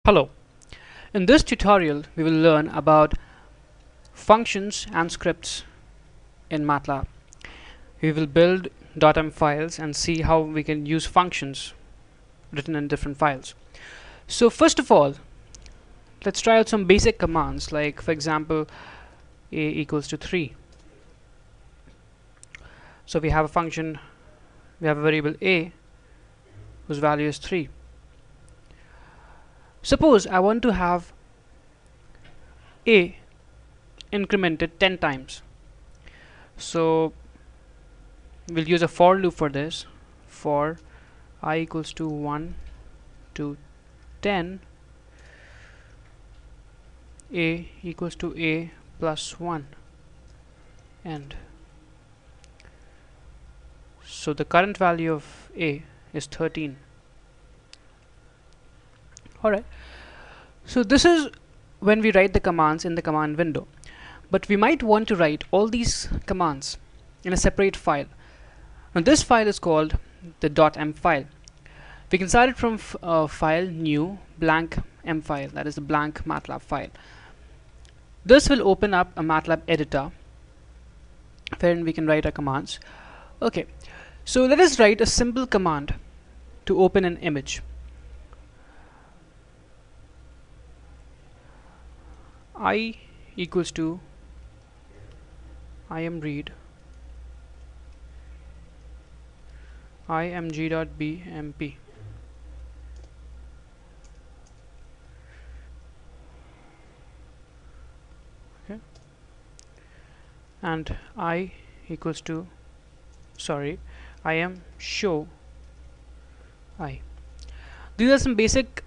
Hello. In this tutorial, we will learn about functions and scripts in Matlab. We will build .m files and see how we can use functions written in different files. So first of all, let's try out some basic commands like, for example, a equals to 3. So we have a function, we have a variable a whose value is 3. Suppose I want to have a incremented 10 times. So we'll use a for loop for this. For I equals to 1 to 10, a equals to a plus 1, and so the current value of a is 13. Alright, so this is when we write the commands in the command window, but we might want to write all these commands in a separate file. Now this file is called the .m file. We can start it from file new blank m file, that is the blank MATLAB file. This will open up a MATLAB editor wherein we can write our commands. Okay, so let us write a simple command to open an image. I equals to imread img.bmp. Okay, and I equals to I am show I. These are some basic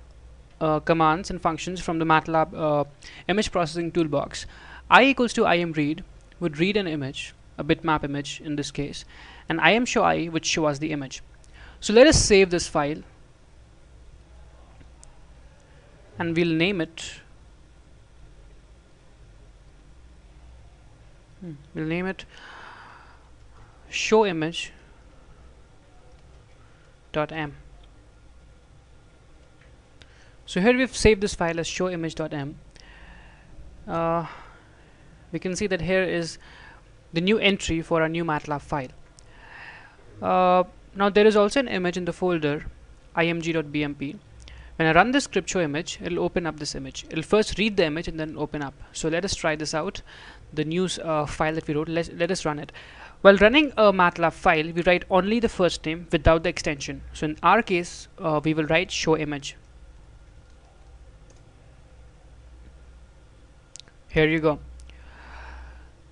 commands and functions from the Matlab image processing toolbox. I equals to imread would read an image, a bitmap image in this case, and imshow I would show us the image. So let us save this file and we'll name it show image.m. So here we've saved this file as showimage.m. We can see that here is the new entry for our new MATLAB file. Now there is also an image in the folder img.bmp. When I run this script show image, it will open up this image. It will first read the image and then open up. So let us try this out. The new file that we wrote, let us run it. While running a MATLAB file, we write only the first name without the extension. So in our case, we will write show image. Here you go.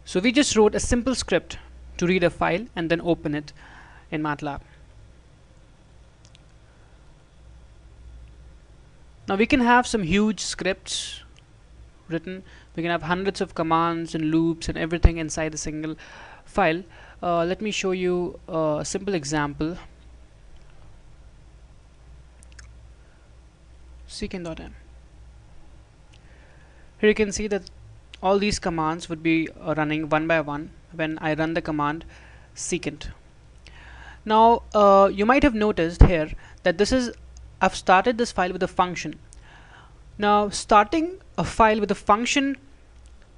So we just wrote a simple script to read a file and then open it in MATLAB. Now we can have some huge scripts written. We can have hundreds of commands and loops and everything inside a single file. Let me show you a simple example. secant.m. Here you can see that all these commands would be running one by one when I run the command secant. Now you might have noticed here that I've started this file with a function. Now starting a file with a function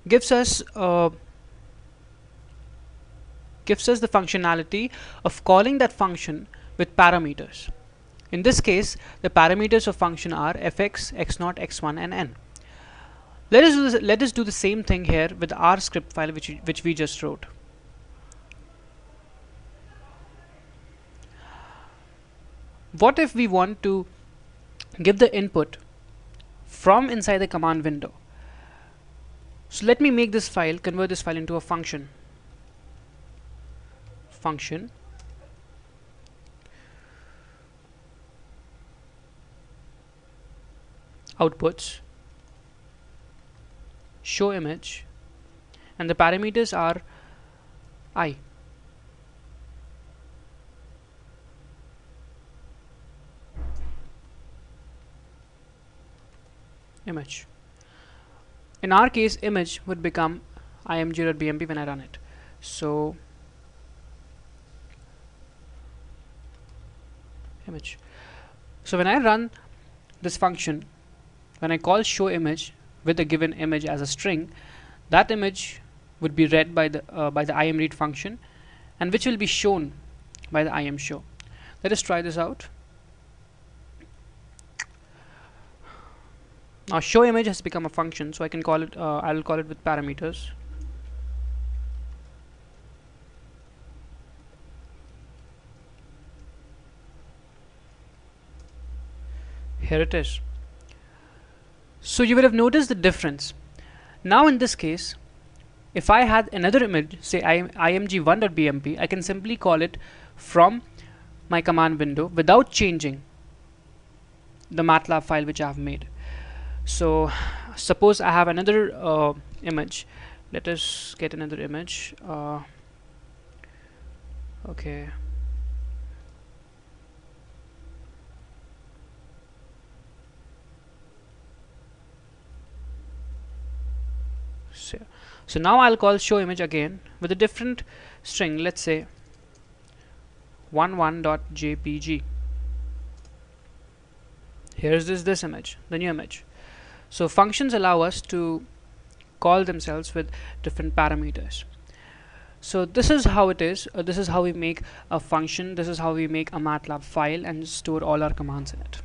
gives us the functionality of calling that function with parameters. In this case, the parameters of function are fx, x0, x1 and n. Let us do the same thing here with our script file which we just wrote. What if we want to give the input from inside the command window? So let me make this file, convert this file into a function. Outputs show image, and the parameters are I. Image. In our case, image would become img.bmp when I run it. So image. So when I run this function, when I call show image with a given image as a string, that image would be read by the imRead function, and which will be shown by the imShow. Let us try this out. Now show image has become a function, so I can call it. I will call it with parameters. Here it is. So you would have noticed the difference. Now in this case, if I had another image, say img1.bmp, I can simply call it from my command window without changing the Matlab file which I have made. So suppose I have another image. Let us get another image. Okay. So now I'll call show image again with a different string. Let's say 11.jpg. Here's this image, the new image. So functions allow us to call themselves with different parameters. So this is how it is. This is how we make a function. This is how we make a Matlab file and store all our commands in it.